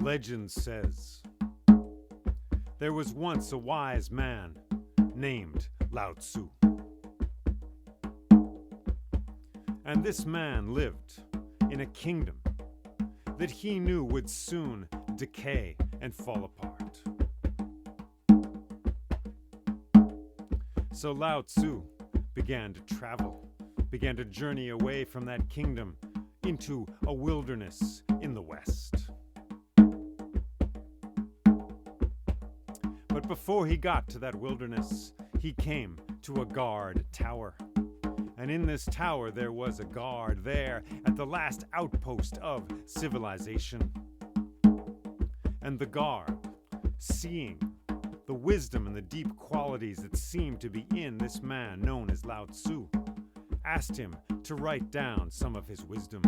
Legend says, there was once a wise man named Lao Tzu. And this man lived in a kingdom that he knew would soon decay and fall apart. So Lao Tzu began to travel, began to journey away from that kingdom into a wilderness in the west. But before he got to that wilderness, he came to a guard tower. And in this tower there was a guard there at the last outpost of civilization. And the guard, seeing the wisdom and the deep qualities that seemed to be in this man known as Lao Tzu, asked him to write down some of his wisdom.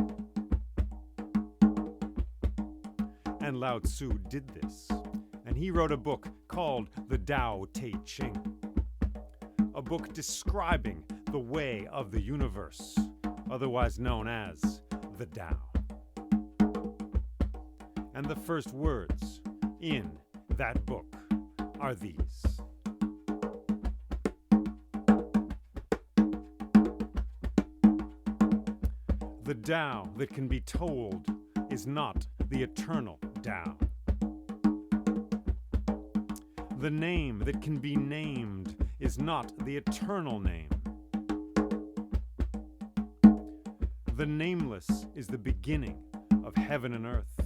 And Lao Tzu did this, and he wrote a book called the Tao Te Ching, a book describing the way of the universe, otherwise known as the Tao. And the first words in that book are these. The Tao that can be told is not the eternal Tao. The name that can be named is not the eternal name. The nameless is the beginning of heaven and earth.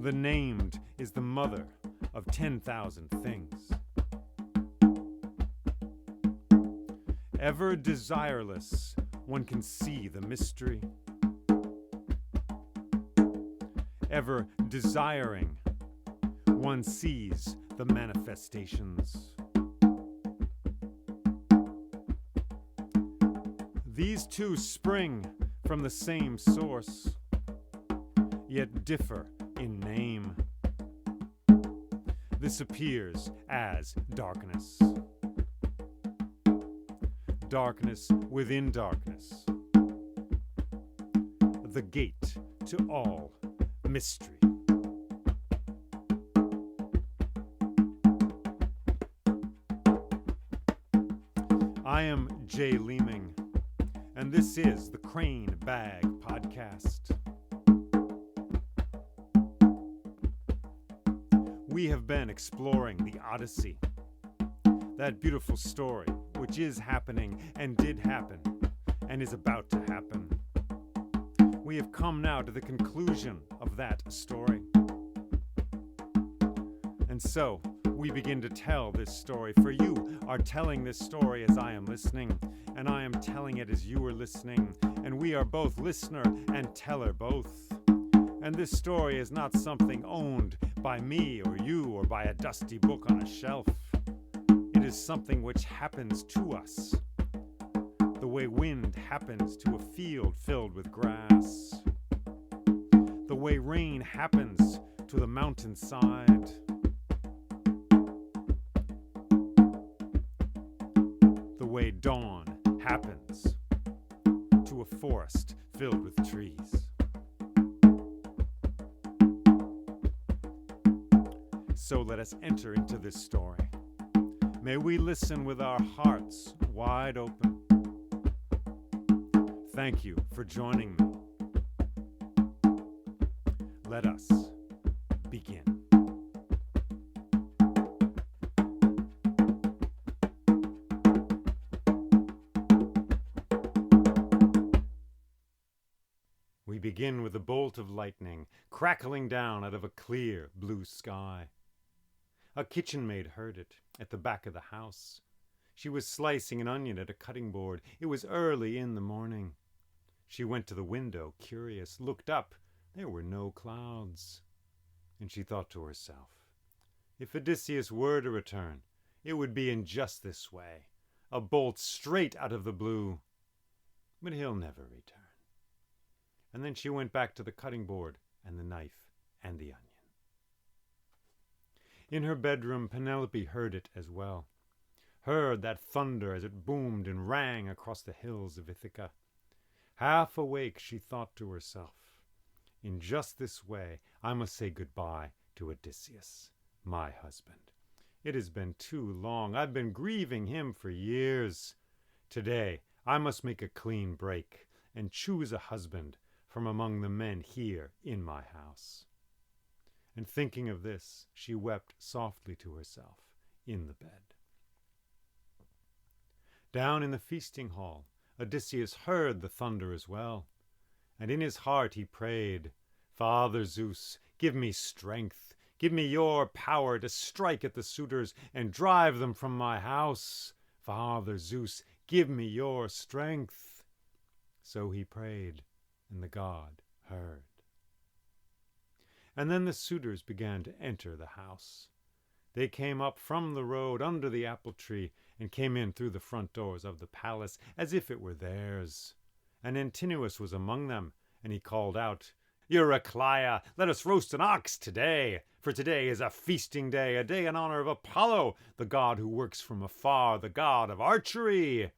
The named is the mother of 10,000 things. Ever desireless, one can see the mystery. Ever desiring, one sees the manifestations. These two spring from the same source, yet differ in name. This appears as darkness. Darkness within darkness. The gate to all mystery. I am Jay Leeming, and this is the Crane Bag Podcast. We have been exploring the Odyssey, that beautiful story which is happening and did happen and is about to happen. We have come now to the conclusion of that story. And so we begin to tell this story. For you are telling this story as I am listening, and I am telling it as you are listening, and we are both listener and teller both. And this story is not something owned by me or you or by a dusty book on a shelf. It is something which happens to us, the way wind happens to a field filled with grass, the way rain happens to the mountainside, the way dawn happens to a forest filled with trees. So let us enter into this story. May we listen with our hearts wide open. Thank you for joining me. Let us begin. We begin with a bolt of lightning crackling down out of a clear blue sky. A kitchen maid heard it at the back of the house. She was slicing an onion at a cutting board. It was early in the morning. She went to the window, curious, looked up. There were no clouds. And she thought to herself, if Odysseus were to return, it would be in just this way, a bolt straight out of the blue. But he'll never return. And then she went back to the cutting board and the knife and the onion. In her bedroom, Penelope heard it as well. Heard that thunder as it boomed and rang across the hills of Ithaca. Half awake, she thought to herself, In just this way, I must say goodbye to Odysseus, my husband. It has been too long. I've been grieving him for years. Today, I must make a clean break and choose a husband from among the men here in my house." And thinking of this, she wept softly to herself in the bed. Down in the feasting hall, Odysseus heard the thunder as well, and in his heart he prayed, "Father Zeus, give me strength. Give me your power to strike at the suitors and drive them from my house. Father Zeus, give me your strength." So he prayed, and the god heard. And then the suitors began to enter the house. They came up from the road under the apple tree and came in through the front doors of the palace as if it were theirs. And Antinous was among them, and he called out, "Eurycleia, let us roast an ox today, for today is a feasting day, a day in honor of Apollo, the god who works from afar, the god of archery."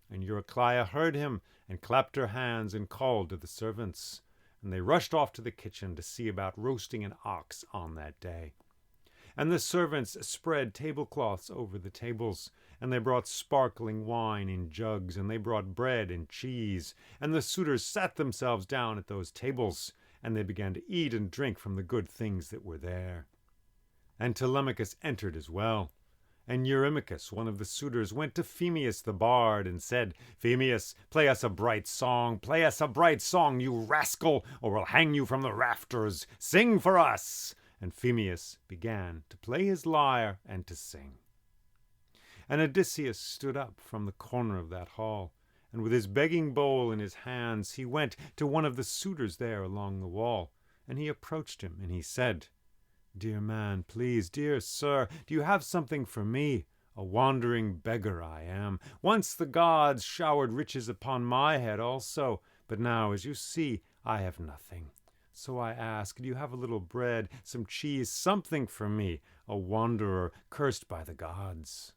And Eurycleia heard him and clapped her hands and called to the servants, and they rushed off to the kitchen to see about roasting an ox on that day. And the servants spread tablecloths over the tables, and they brought sparkling wine in jugs, and they brought bread and cheese, and the suitors sat themselves down at those tables, and they began to eat and drink from the good things that were there. And Telemachus entered as well. And Eurymachus, one of the suitors, went to Phemius the bard and said, "Phemius, play us a bright song, play us a bright song, you rascal, or we'll hang you from the rafters. Sing for us." And Phemius began to play his lyre and to sing. And Odysseus stood up from the corner of that hall, and with his begging bowl in his hands, he went to one of the suitors there along the wall, and he approached him, and he said, "Dear man, please, dear sir, do you have something for me? A wandering beggar I am. Once the gods showered riches upon my head also, but now, as you see, I have nothing. So I ask, do you have a little bread, some cheese, something for me, a wanderer cursed by the gods?"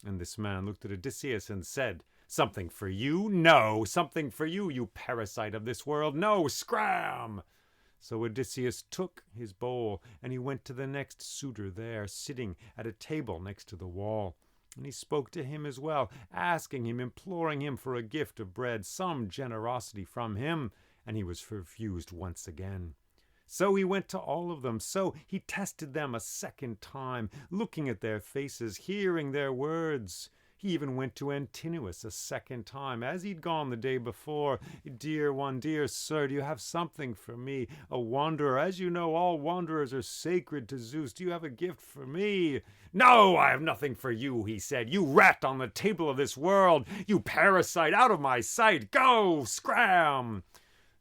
And this man looked at Odysseus and said, "Something for you? No, something for you, you parasite of this world. No, scram!" So Odysseus took his bowl, and he went to the next suitor there, sitting at a table next to the wall. And he spoke to him as well, asking him, imploring him for a gift of bread, some generosity from him, and he was refused once again. So he went to all of them, so he tested them a second time, looking at their faces, hearing their words. He even went to Antinous a second time, as he'd gone the day before. "Dear one, dear sir, do you have something for me? A wanderer. As you know, all wanderers are sacred to Zeus. Do you have a gift for me?" "No, I have nothing for you," he said. "You rat on the table of this world. You parasite, out of my sight. Go, scram!"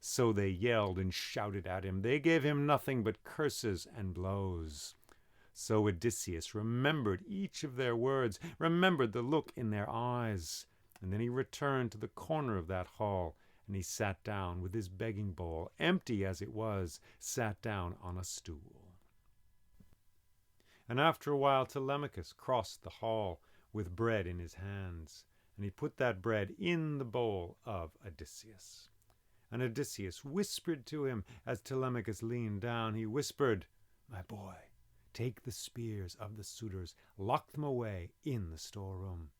So they yelled and shouted at him. They gave him nothing but curses and blows. So Odysseus remembered each of their words, remembered the look in their eyes. And then he returned to the corner of that hall, and he sat down with his begging bowl, empty as it was, sat down on a stool. And after a while Telemachus crossed the hall with bread in his hands, and he put that bread in the bowl of Odysseus. And Odysseus whispered to him as Telemachus leaned down. He whispered, "My boy, take the spears of the suitors, lock them away in the storeroom."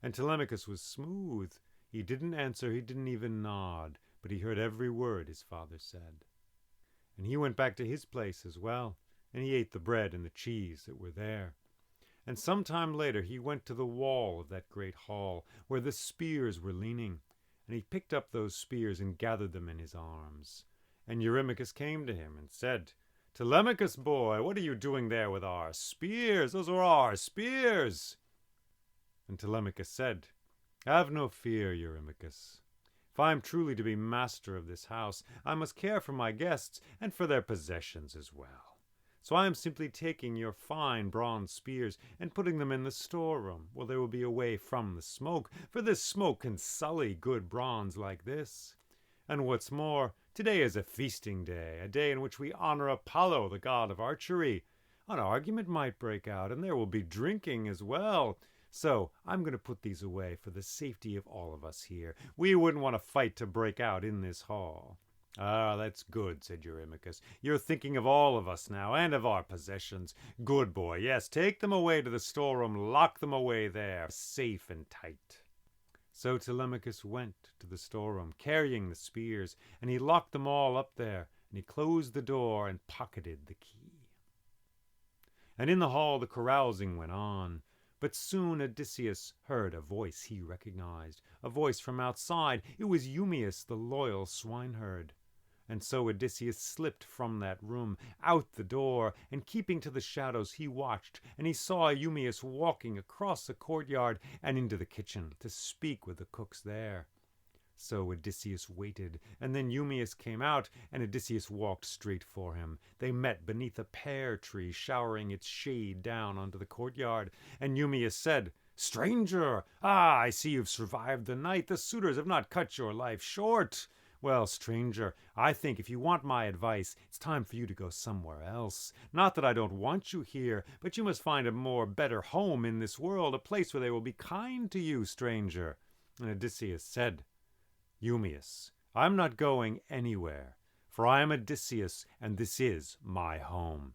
And Telemachus was smooth. He didn't answer, he didn't even nod, but he heard every word his father said. And he went back to his place as well, and he ate the bread and the cheese that were there. And some time later he went to the wall of that great hall, where the spears were leaning, and he picked up those spears and gathered them in his arms. And Eurymachus came to him and said, "Telemachus, boy, what are you doing there with our spears? Those are our spears." And Telemachus said, "Have no fear, Eurymachus. If I am truly to be master of this house, I must care for my guests and for their possessions as well. So I am simply taking your fine bronze spears and putting them in the storeroom, where they will be away from the smoke, for this smoke can sully good bronze like this. And what's more, today is a feasting day, a day in which we honor Apollo, the god of archery. An argument might break out, and there will be drinking as well. So I'm going to put these away for the safety of all of us here. We wouldn't want to fight to break out in this hall." "Ah, that's good," said Eurymachus. "You're thinking of all of us now, and of our possessions. Good boy. Yes, take them away to the storeroom, lock them away there, safe and tight." So Telemachus went to the storeroom, carrying the spears, and he locked them all up there, and he closed the door and pocketed the key. And in the hall the carousing went on. But soon Odysseus heard a voice he recognized, a voice from outside. It was Eumaeus, the loyal swineherd. And so Odysseus slipped from that room, out the door, and keeping to the shadows he watched, and he saw Eumaeus walking across the courtyard and into the kitchen to speak with the cooks there. So Odysseus waited, and then Eumaeus came out, and Odysseus walked straight for him. They met beneath a pear tree, showering its shade down onto the courtyard, and Eumaeus said, "Stranger, I see you've survived the night. The suitors have not cut your life short. Well, stranger, I think if you want my advice, it's time for you to go somewhere else. Not that I don't want you here, but you must find a better home in this world, a place where they will be kind to you, stranger." And Odysseus said, "Eumaeus, I'm not going anywhere, for I am Odysseus, and this is my home."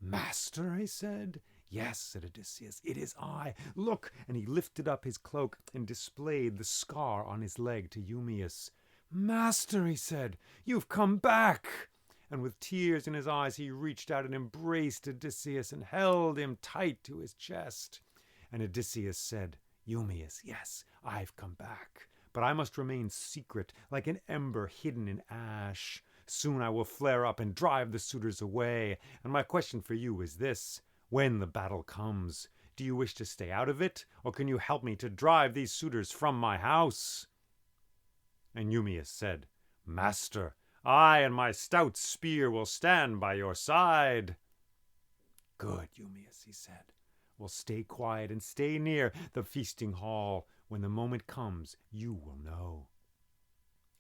"Master," he said. "Yes," said Odysseus, "it is I. Look," and he lifted up his cloak and displayed the scar on his leg to Eumaeus. "Master," he said, "you've come back." And with tears in his eyes he reached out and embraced Odysseus and held him tight to his chest. And Odysseus said, "Eumaeus, yes, I've come back, but I must remain secret, like an ember hidden in ash. Soon I will flare up and drive the suitors away. And my question for you is this: when the battle comes, do you wish to stay out of it, or can you help me to drive these suitors from my house?" And Eumaeus said, "Master, I and my stout spear will stand by your side." "Good, Eumaeus," he said. "Well, stay quiet and stay near the feasting hall. When the moment comes, you will know."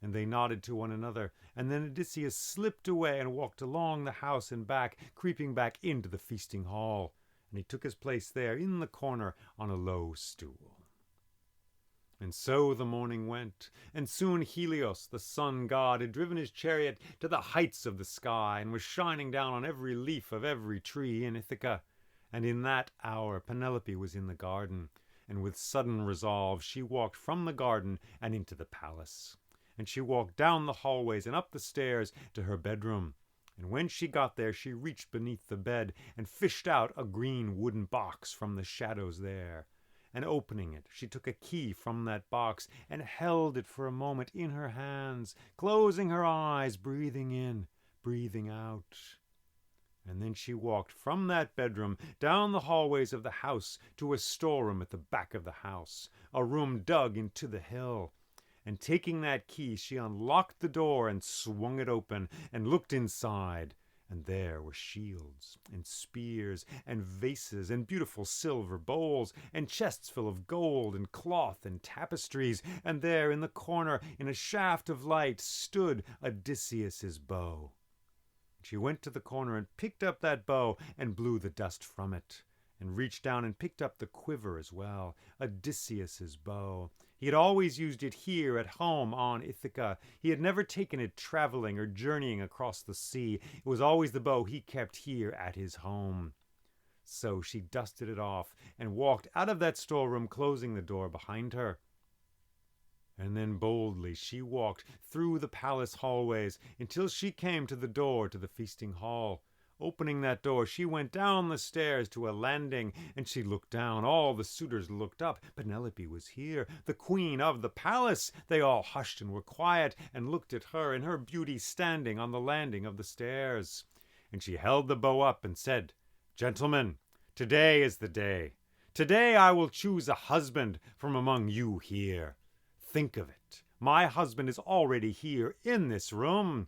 And they nodded to one another, and then Odysseus slipped away and walked along the house and back, creeping back into the feasting hall. And he took his place there in the corner on a low stool. And so the morning went, and soon Helios, the sun god, had driven his chariot to the heights of the sky, and was shining down on every leaf of every tree in Ithaca. And in that hour Penelope was in the garden, and with sudden resolve she walked from the garden and into the palace. And she walked down the hallways and up the stairs to her bedroom. And when she got there, she reached beneath the bed and fished out a green wooden box from the shadows there. And opening it, she took a key from that box and held it for a moment in her hands, closing her eyes, breathing in, breathing out. And then she walked from that bedroom down the hallways of the house to a storeroom at the back of the house, a room dug into the hill. And taking that key, she unlocked the door and swung it open and looked inside. And there were shields and spears and vases and beautiful silver bowls and chests full of gold and cloth and tapestries. And there in the corner, in a shaft of light, stood Odysseus's bow. She went to the corner and picked up that bow and blew the dust from it, and reached down and picked up the quiver as well, Odysseus's bow. He had always used it here at home on Ithaca. He had never taken it traveling or journeying across the sea. It was always the bow he kept here at his home. So she dusted it off and walked out of that storeroom, closing the door behind her. And then boldly she walked through the palace hallways until she came to the door to the feasting hall. Opening that door, she went down the stairs to a landing, and she looked down. All the suitors looked up. Penelope was here, the queen of the palace. They all hushed and were quiet, and looked at her in her beauty standing on the landing of the stairs. And she held the bow up and said, "Gentlemen, today is the day. Today I will choose a husband from among you here. Think of it. My husband is already here in this room.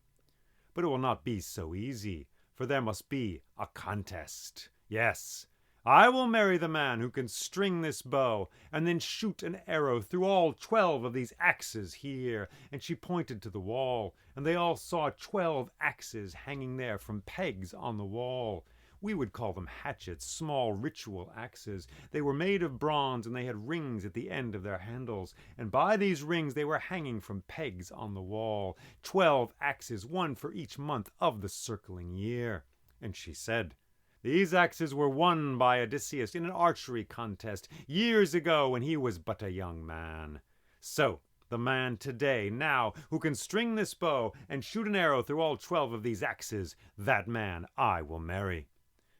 But it will not be so easy, for there must be a contest. Yes, I will marry the man who can string this bow and then shoot an arrow through all 12 of these axes here." And she pointed to the wall, and they all saw 12 axes hanging there from pegs on the wall. We would call them hatchets, small ritual axes. They were made of bronze, and they had rings at the end of their handles. And by these rings they were hanging from pegs on the wall. 12 axes, one for each month of the circling year. And she said, these axes were won by Odysseus in an archery contest years ago when he was but a young man. So, the man today, now, who can string this bow and shoot an arrow through all 12 of these axes, that man I will marry.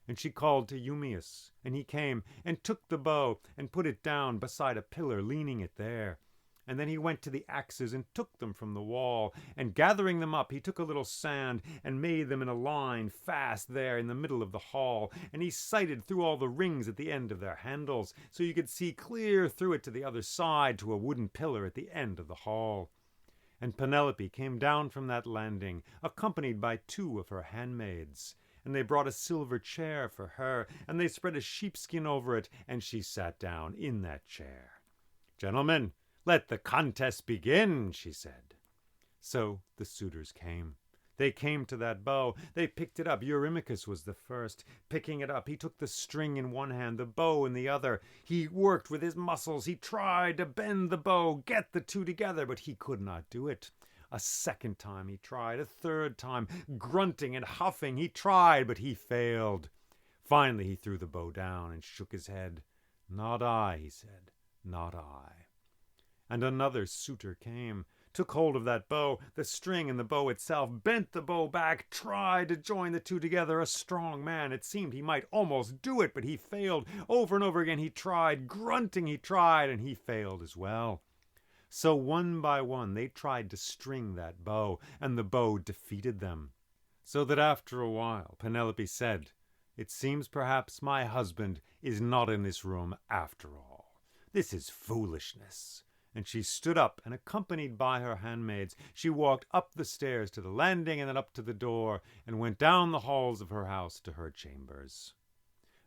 And she called to Eumaeus, and he came and took the bow and put it down beside a pillar, leaning it there. And then he went to the axes and took them from the wall, and gathering them up, he took a little sand and made them in a line fast there in the middle of the hall. And he sighted through all the rings at the end of their handles, so you could see clear through it to the other side to a wooden pillar at the end of the hall. And Penelope came down from that landing, accompanied by 2 of her handmaids. And they brought a silver chair for her, and they spread a sheepskin over it, and she sat down in that chair. Gentlemen, let the contest begin, she said. So the suitors came. They came to that bow. They picked it up. Eurymachus was the first. Picking it up, he took the string in one hand, the bow in the other. He worked with his muscles. He tried to bend the bow, get the 2 together, but he could not do it. A second time he tried. A third time, grunting and huffing, he tried, but he failed. Finally he threw the bow down and shook his head. Not I, he said, not I. And another suitor came, took hold of that bow, the string and the bow itself, bent the bow back, tried to join the 2 together. A strong man, it seemed he might almost do it, but he failed. Over and over again he tried, grunting he tried, and he failed as well. So one by one they tried to string that bow, and the bow defeated them. So that after a while Penelope said, it seems perhaps my husband is not in this room after all. This is foolishness. And she stood up, and accompanied by her handmaids, she walked up the stairs to the landing and then up to the door, and went down the halls of her house to her chambers.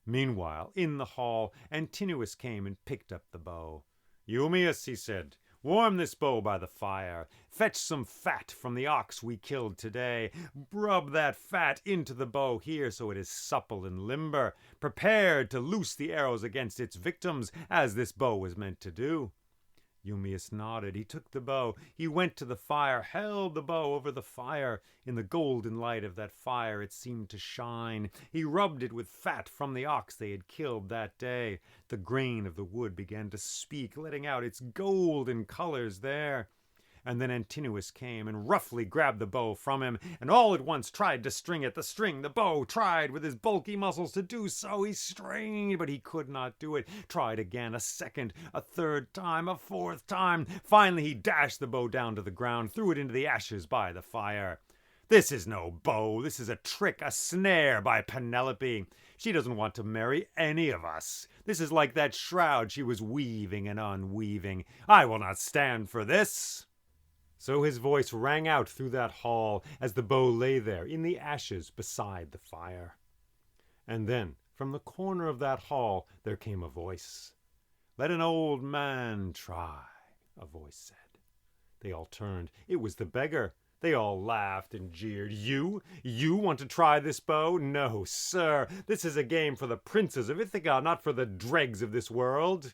Meanwhile, in the hall, Antinous came and picked up the bow. Eumaeus, he said, warm this bow by the fire. Fetch some fat from the ox we killed today. Rub that fat into the bow here so it is supple and limber, prepared to loose the arrows against its victims, as this bow was meant to do. Eumaeus nodded. He took the bow. He went to the fire, held the bow over the fire. In the golden light of that fire it seemed to shine. He rubbed it with fat from the ox they had killed that day. The grain of the wood began to speak, letting out its golden colors there. And then Antinous came and roughly grabbed the bow from him, and all at once tried to string it. The bow, tried with his bulky muscles to do so. He strained, but he could not do it. Tried again, a second, a third time, a fourth time. Finally he dashed the bow down to the ground, threw it into the ashes by the fire. This is no bow. This is a trick, a snare by Penelope. She doesn't want to marry any of us. This is like that shroud she was weaving and unweaving. I will not stand for this. So his voice rang out through that hall as the bow lay there in the ashes beside the fire. And then, from the corner of that hall, there came a voice. Let an old man try, a voice said. They all turned. It was the beggar. They all laughed and jeered. You want to try this bow? No, sir. This is a game for the princes of Ithaca, not for the dregs of this world.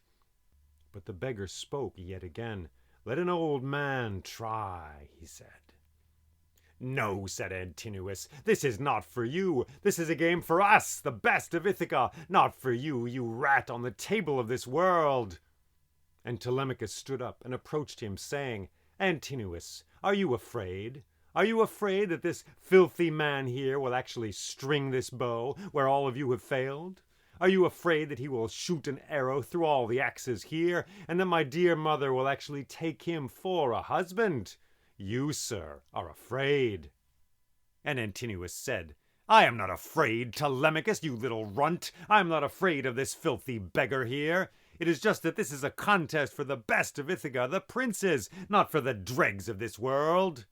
But the beggar spoke yet again. Let an old man try, he said. No, said Antinous, this is not for you. This is a game for us, the best of Ithaca, not for you, you rat on the table of this world. And Telemachus stood up and approached him, saying, Antinous, are you afraid? Are you afraid that this filthy man here will actually string this bow where all of you have failed? Are you afraid that he will shoot an arrow through all the axes here, and that my dear mother will actually take him for a husband? You, sir, are afraid. And Antinous said, I am not afraid, Telemachus, you little runt. I am not afraid of this filthy beggar here. It is just that this is a contest for the best of Ithaca, the princes, not for the dregs of this world.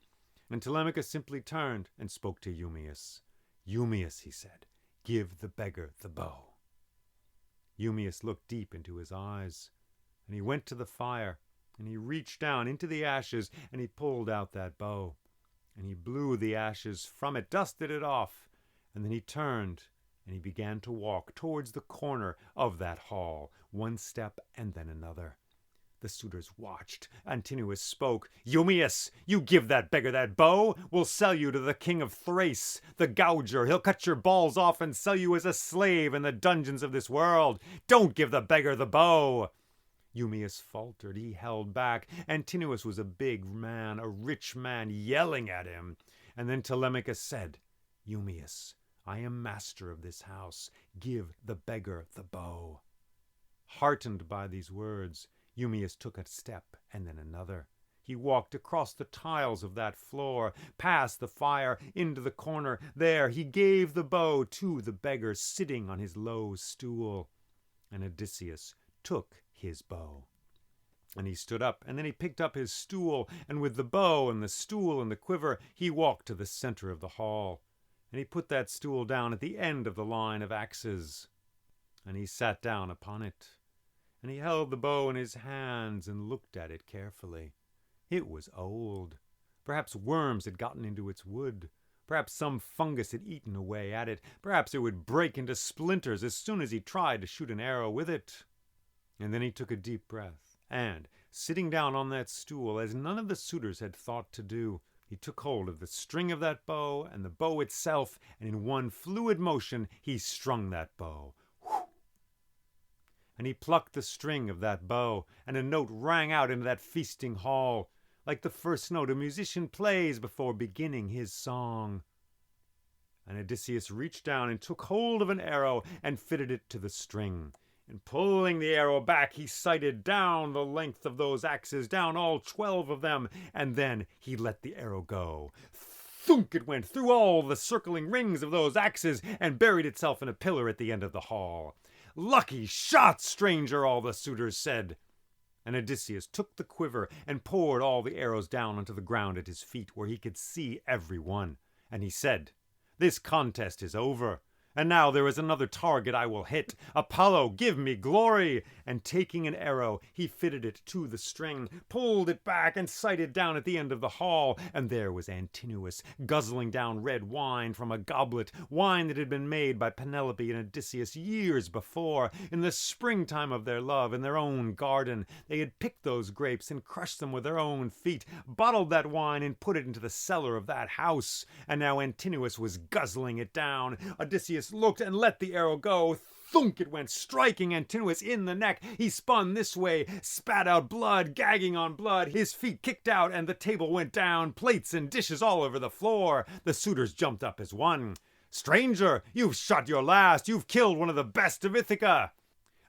And Telemachus simply turned and spoke to Eumaeus. Eumaeus, he said, give the beggar the bow. Eumaeus looked deep into his eyes, and he went to the fire, and he reached down into the ashes, and he pulled out that bow, and he blew the ashes from it, dusted it off, and then he turned, And he began to walk towards the corner of that hall, one step and then another. The suitors watched. Antinous spoke. "Eumaeus, you give that beggar that bow. We'll sell you to the king of Thrace, the gouger. He'll cut your balls off and sell you as a slave in the dungeons of this world. Don't give the beggar the bow." Eumaeus faltered. He held back. Antinous was a big man, a rich man, yelling at him. And then Telemachus said, "Eumaeus, I am master of this house. Give the beggar the bow." Heartened by these words, Eumaeus took a step and then another. He walked across the tiles of that floor, past the fire, into the corner. There he gave the bow to the beggar sitting on his low stool. And Odysseus took his bow. And he stood up, and then he picked up his stool, and with the bow and the stool and the quiver, he walked to the center of the hall. And he put that stool down at the end of the line of axes. And he sat down upon it. And he held the bow in his hands and looked at it carefully. It was old. Perhaps worms had gotten into its wood. Perhaps some fungus had eaten away at it. Perhaps it would break into splinters as soon as he tried to shoot an arrow with it. And then he took a deep breath, and, sitting down on that stool, as none of the suitors had thought to do, he took hold of the string of that bow and the bow itself, and in one fluid motion he strung that bow. And he plucked the string of that bow, and a note rang out into that feasting hall, like the first note a musician plays before beginning his song. And Odysseus reached down and took hold of an arrow and fitted it to the string. And pulling the arrow back, he sighted down the length of those axes, down all 12 of them, and then he let the arrow go. Thunk it went through all the circling rings of those axes and buried itself in a pillar at the end of the hall. "Lucky shot, stranger," all the suitors said. And Odysseus took the quiver and poured all the arrows down onto the ground at his feet, where he could see every one. And he said, "This contest is over. And now there is another target I will hit. Apollo, give me glory!" And taking an arrow, he fitted it to the string, pulled it back, and sighted down at the end of the hall. And there was Antinous, guzzling down red wine from a goblet, wine that had been made by Penelope and Odysseus years before, in the springtime of their love, in their own garden. They had picked those grapes and crushed them with their own feet, bottled that wine and put it into the cellar of that house. And now Antinous was guzzling it down. Odysseus looked and let the arrow go. Thunk it went, striking Antinous in the neck. He spun this way, spat out blood, gagging on blood. His feet kicked out and the table went down, plates and dishes all over the floor. The suitors jumped up as one. "Stranger, you've shot your last. You've killed one of the best of Ithaca."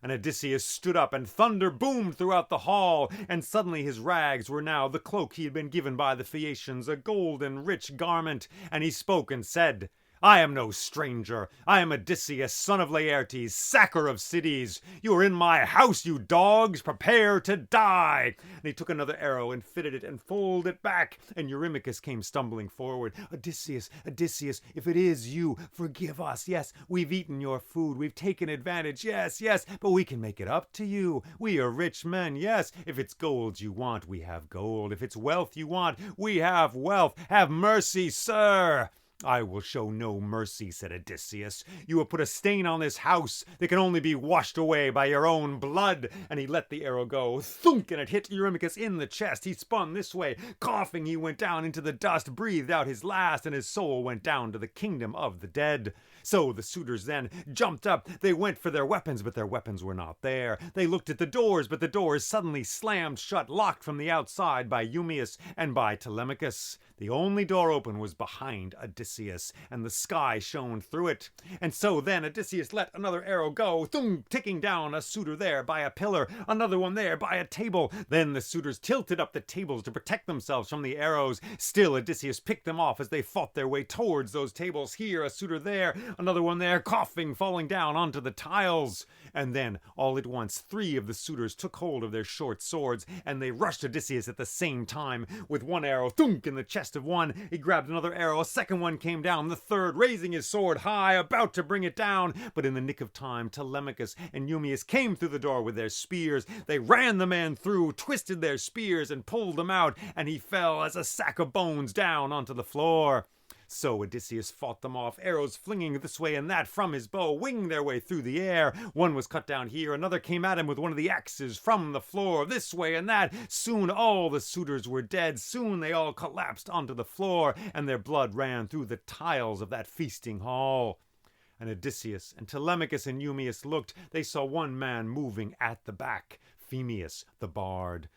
And Odysseus stood up, and thunder boomed throughout the hall, and suddenly his rags were now the cloak he had been given by the Phaeacians, a golden rich garment. And he spoke and said, "I am no stranger. I am Odysseus, son of Laertes, sacker of cities. You are in my house, you dogs. Prepare to die." And he took another arrow and fitted it and pulled it back. And Eurymachus came stumbling forward. "Odysseus, Odysseus, if it is you, forgive us. Yes, we've eaten your food. We've taken advantage. Yes, yes, but we can make it up to you. We are rich men. Yes, if it's gold you want, we have gold. If it's wealth you want, we have wealth. Have mercy, sir." "I will show no mercy," said Odysseus. "You have put a stain on this house that can only be washed away by your own blood." And he let the arrow go. Thunk, and it hit Eurymachus in the chest. He spun this way. Coughing, he went down into the dust, breathed out his last, and his soul went down to the kingdom of the dead. So the suitors then jumped up. They went for their weapons, but their weapons were not there. They looked at the doors, but the doors suddenly slammed shut, locked from the outside by Eumaeus and by Telemachus. The only door open was behind Odysseus, and the sky shone through it. And so then Odysseus let another arrow go, thunk, ticking down a suitor there by a pillar, another one there by a table. Then the suitors tilted up the tables to protect themselves from the arrows. Still Odysseus picked them off as they fought their way towards those tables. Here a suitor there, another one there, coughing, falling down onto the tiles. And then, all at once, 3 of the suitors took hold of their short swords, and they rushed Odysseus at the same time. With one arrow, thunk, in the chest of one, he grabbed another arrow. A second one came down, the third, raising his sword high, about to bring it down. But in the nick of time, Telemachus and Eumaeus came through the door with their spears. They ran the man through, twisted their spears, and pulled him out, and he fell as a sack of bones down onto the floor. So Odysseus fought them off, arrows flinging this way and that from his bow, winged their way through the air. One was cut down here, another came at him with one of the axes from the floor, this way and that. Soon all the suitors were dead, soon they all collapsed onto the floor, and their blood ran through the tiles of that feasting hall. And Odysseus and Telemachus and Eumaeus looked. They saw one man moving at the back, Phemius the bard.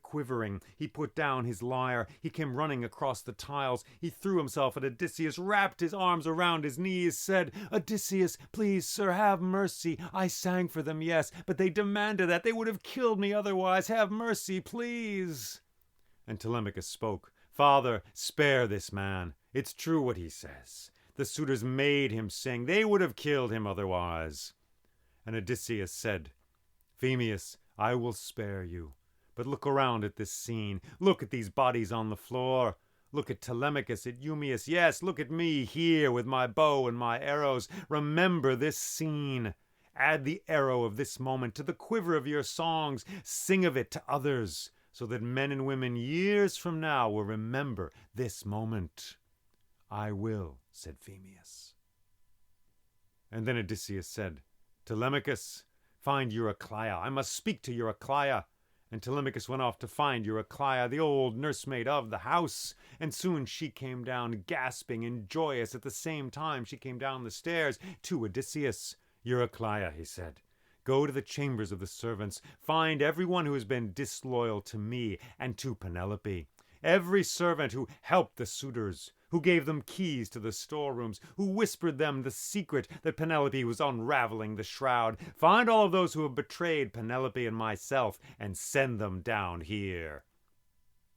Quivering, he put down his lyre. He came running across the tiles. He threw himself at Odysseus, wrapped his arms around his knees, said, "Odysseus, please, sir, have mercy. I sang for them, yes, but they demanded that. They would have killed me otherwise. Have mercy, please." And Telemachus spoke, "Father, spare this man. It's true what he says. The suitors made him sing. They would have killed him otherwise." And Odysseus said, "Phemius, I will spare you. But look around at this scene. Look at these bodies on the floor. Look at Telemachus, at Eumaeus. Yes, look at me here with my bow and my arrows. Remember this scene. Add the arrow of this moment to the quiver of your songs. Sing of it to others, so that men and women years from now will remember this moment." "I will," said Phemius. And then Odysseus said, "Telemachus, find Eurycleia. I must speak to Eurycleia." And Telemachus went off to find Eurycleia, the old nursemaid of the house. And soon she came down, gasping and joyous at the same time. She came down the stairs to Odysseus. "Eurycleia," he said, "go to the chambers of the servants. Find everyone who has been disloyal to me and to Penelope. Every servant who helped the suitors, who gave them keys to the storerooms, who whispered them the secret that Penelope was unraveling the shroud. Find all of those who have betrayed Penelope and myself and send them down here."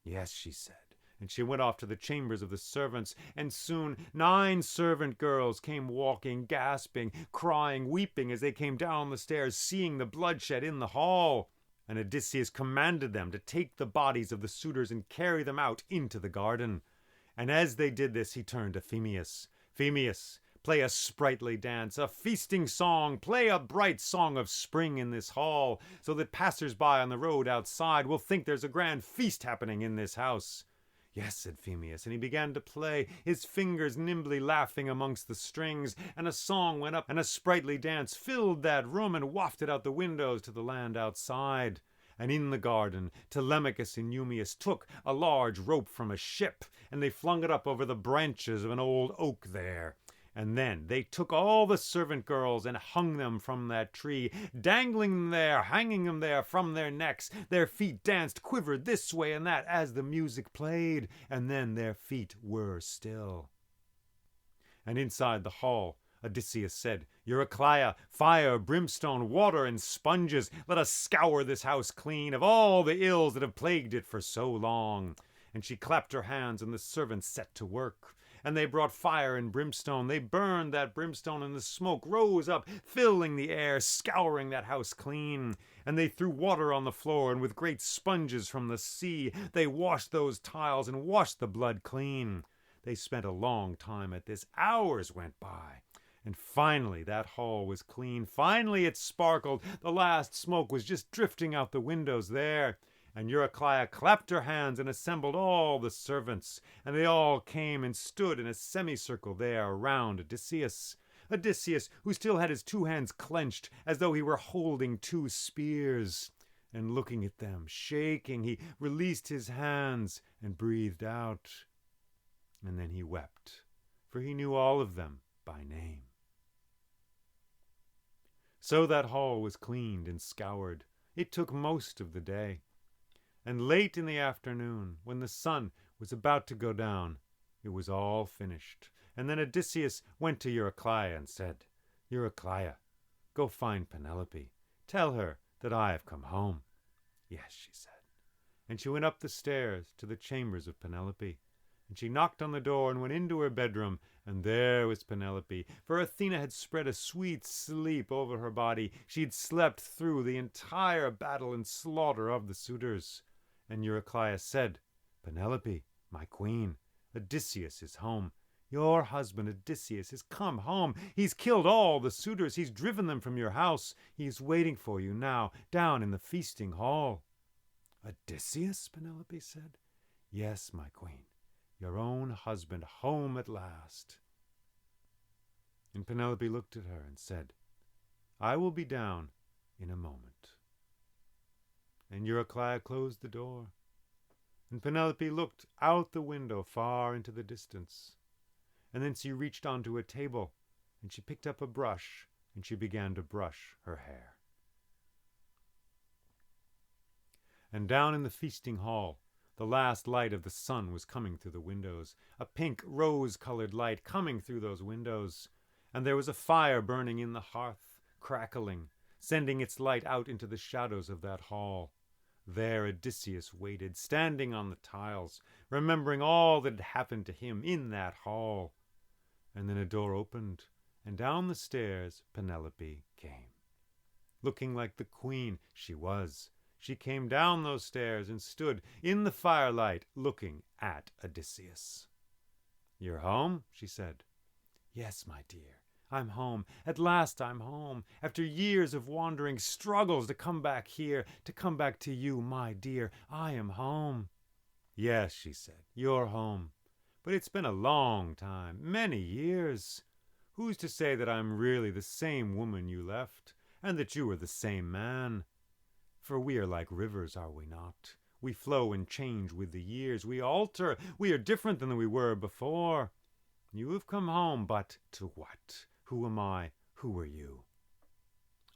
"Yes," she said, and she went off to the chambers of the servants, and soon 9 servant girls came walking, gasping, crying, weeping as they came down the stairs, seeing the bloodshed in the hall. And Odysseus commanded them to take the bodies of the suitors and carry them out into the garden. And as they did this, he turned to Phemius. "Phemius, play a sprightly dance, a feasting song, play a bright song of spring in this hall, so that passers-by on the road outside will think there's a grand feast happening in this house." "Yes," said Phemius, and he began to play, his fingers nimbly laughing amongst the strings, and a song went up, and a sprightly dance filled that room and wafted out the windows to the land outside. And in the garden, Telemachus and Eumaeus took a large rope from a ship, and they flung it up over the branches of an old oak there. And then they took all the servant girls and hung them from that tree, dangling them there, hanging them there from their necks. Their feet danced, quivered this way and that as the music played, and then their feet were still. And inside the hall, Odysseus said, "Eurycleia, fire, brimstone, water, and sponges. Let us scour this house clean of all the ills that have plagued it for so long." And she clapped her hands, and the servants set to work. And they brought fire and brimstone. They burned that brimstone, and the smoke rose up, filling the air, scouring that house clean. And they threw water on the floor, and with great sponges from the sea, they washed those tiles and washed the blood clean. They spent a long time at this. Hours went by. And finally that hall was clean. Finally it sparkled. The last smoke was just drifting out the windows there. And Eurycleia clapped her hands and assembled all the servants, and they all came and stood in a semicircle there around Odysseus. Odysseus, who still had his 2 hands clenched as though he were holding 2 spears. And looking at them, shaking, he released his hands and breathed out. And then he wept, for he knew all of them by name. So that hall was cleaned and scoured. It took most of the day. And late in the afternoon, when the sun was about to go down, it was all finished. And then Odysseus went to Eurycleia and said, "Eurycleia, go find Penelope. Tell her that I have come home." "Yes," she said. And she went up the stairs to the chambers of Penelope. And she knocked on the door and went into her bedroom, and there was Penelope. For Athena had spread a sweet sleep over her body. She had slept through the entire battle and slaughter of the suitors. And Eurycleia said, "Penelope, my queen, Odysseus is home. Your husband Odysseus has come home. He's killed all the suitors. He's driven them from your house. He is waiting for you now, down in the feasting hall." "Odysseus?" Penelope said. "Yes, my queen. your own husband, home at last." And Penelope looked at her and said, "I will be down in a moment." And Eurycleia closed the door. And Penelope looked out the window far into the distance. And then she reached onto a table, and she picked up a brush, and she began to brush her hair. And down in the feasting hall, the last light of the sun was coming through the windows, a pink, rose-colored light coming through those windows. And there was a fire burning in the hearth, crackling, sending its light out into the shadows of that hall. There Odysseus waited, standing on the tiles, remembering all that had happened to him in that hall. And then a door opened, and down the stairs Penelope came. Looking like the queen she was, she came down those stairs and stood in the firelight looking at Odysseus. "You're home?" she said. "Yes, my dear, I'm home. At last I'm home. After years of wandering, struggles to come back here, to come back to you, my dear, I am home." "Yes," she said, "you're home. But it's been a long time, many years. Who's to say that I'm really the same woman you left, and that you are the same man? For we are like rivers, are we not? We flow and change with the years. We alter. We are different than we were before. You have come home, but to what? Who am I? Who are you?"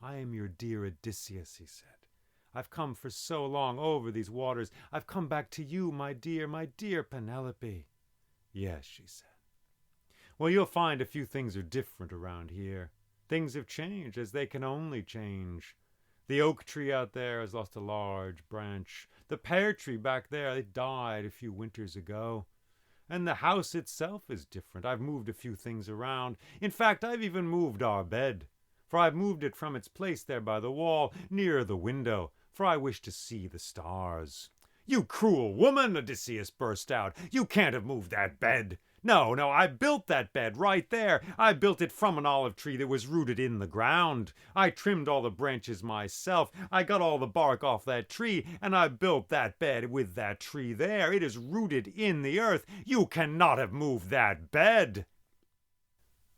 "I am your dear Odysseus," he said. "I've come for so long over these waters. I've come back to you, my dear Penelope." "Yes," she said. "Well, you'll find a few things are different around here. Things have changed, as they can only change. The oak tree out there has lost a large branch. The pear tree back there, it died a few winters ago. And the house itself is different. I've moved a few things around. In fact, I've even moved our bed. For I've moved it from its place there by the wall, near the window, for I wish to see the stars." "You cruel woman!" Odysseus burst out. "You can't have moved that bed. No, I built that bed right there. I built it from an olive tree that was rooted in the ground. I trimmed all the branches myself. I got all the bark off that tree, and I built that bed with that tree there. It is rooted in the earth. You cannot have moved that bed."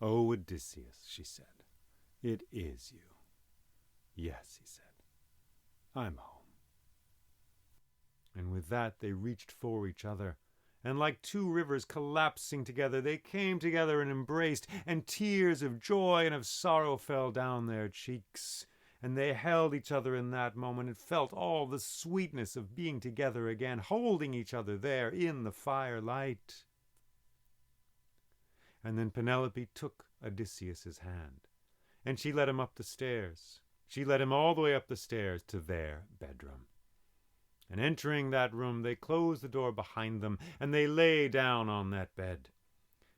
"Oh, Odysseus," she said, "it is you." "Yes," he said, "I'm home." And with that they reached for each other, and like two rivers collapsing together, they came together and embraced, and tears of joy and of sorrow fell down their cheeks. And they held each other in that moment and felt all the sweetness of being together again, holding each other there in the firelight. And then Penelope took Odysseus's hand, and she led him up the stairs. She led him all the way up the stairs to their bedroom. And entering that room, they closed the door behind them, and they lay down on that bed.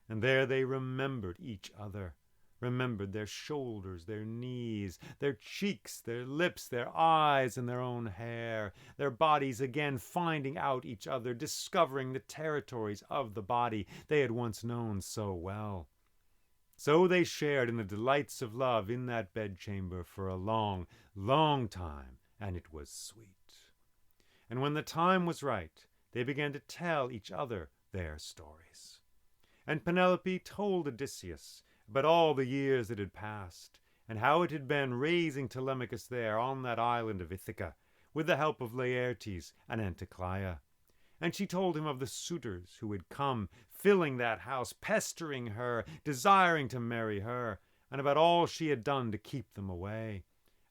And there they remembered each other, remembered their shoulders, their knees, their cheeks, their lips, their eyes, and their own hair, their bodies again finding out each other, discovering the territories of the body they had once known so well. So they shared in the delights of love in that bedchamber for a long, long time, and it was sweet. And when the time was right, they began to tell each other their stories. And Penelope told Odysseus about all the years that had passed, and how it had been raising Telemachus there on that island of Ithaca, with the help of Laertes and Anticleia. And she told him of the suitors who had come, filling that house, pestering her, desiring to marry her, and about all she had done to keep them away,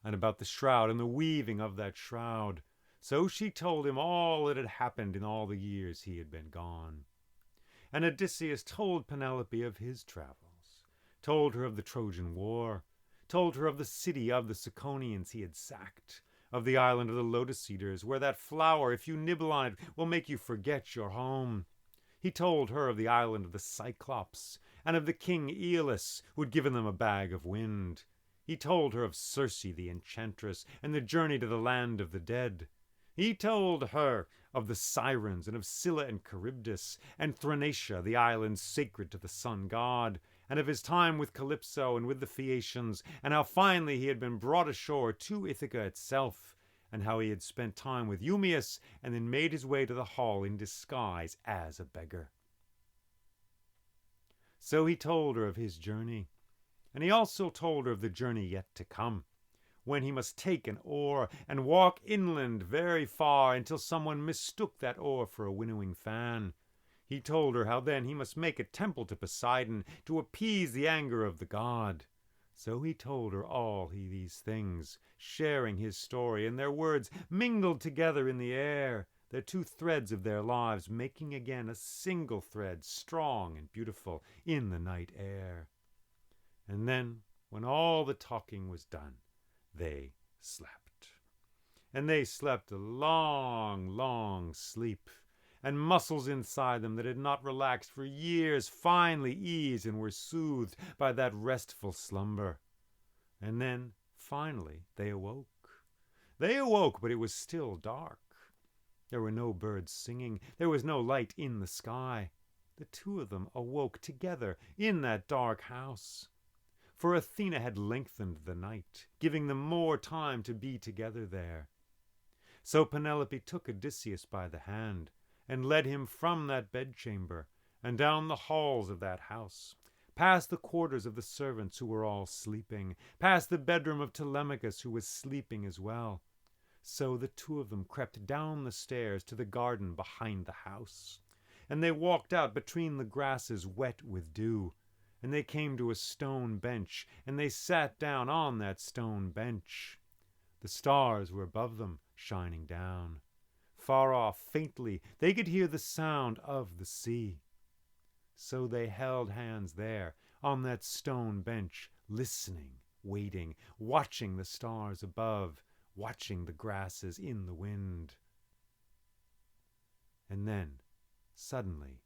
and about the shroud and the weaving of that shroud. So she told him all that had happened in all the years he had been gone. And Odysseus told Penelope of his travels, told her of the Trojan War, told her of the city of the Ciconians he had sacked, of the island of the lotus eaters, where that flower, if you nibble on it, will make you forget your home. He told her of the island of the Cyclops, and of the king Aeolus, who had given them a bag of wind. He told her of Circe the enchantress, and the journey to the land of the dead. He told her of the Sirens, and of Scylla and Charybdis, and Thrinacia, the island sacred to the sun god, and of his time with Calypso and with the Phaeacians, and how finally he had been brought ashore to Ithaca itself, and how he had spent time with Eumaeus, and then made his way to the hall in disguise as a beggar. So he told her of his journey, and he also told her of the journey yet to come, when he must take an oar and walk inland very far until someone mistook that oar for a winnowing fan. He told her how then he must make a temple to Poseidon to appease the anger of the god. So he told her all these things, sharing his story, and their words mingled together in the air, the two threads of their lives making again a single thread, strong and beautiful, in the night air. And then, when all the talking was done, they slept. And they slept a long, long sleep, and muscles inside them that had not relaxed for years finally eased and were soothed by that restful slumber. And then, finally, they awoke. They awoke, but it was still dark. There were no birds singing. There was no light in the sky. The two of them awoke together in that dark house. For Athena had lengthened the night, giving them more time to be together there. So Penelope took Odysseus by the hand, and led him from that bedchamber, and down the halls of that house, past the quarters of the servants who were all sleeping, past the bedroom of Telemachus who was sleeping as well. So the two of them crept down the stairs to the garden behind the house, and they walked out between the grasses wet with dew, and they came to a stone bench, and they sat down on that stone bench. The stars were above them, shining down. Far off, faintly, they could hear the sound of the sea. So they held hands there, on that stone bench, listening, waiting, watching the stars above, watching the grasses in the wind. And then, suddenly,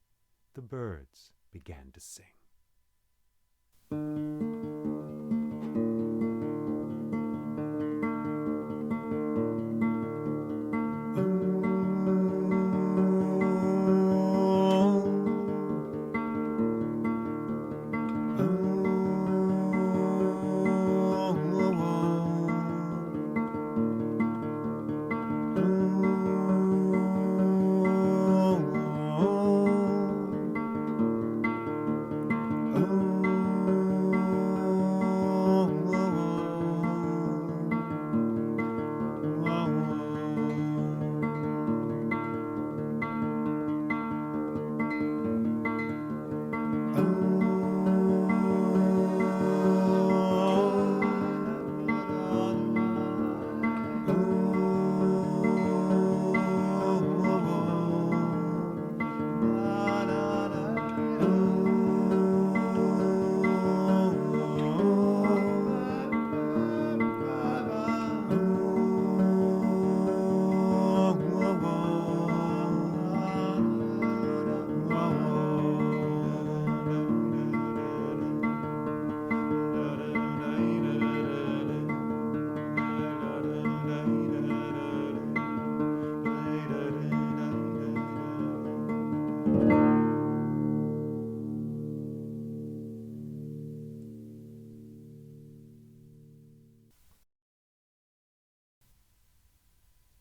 the birds began to sing.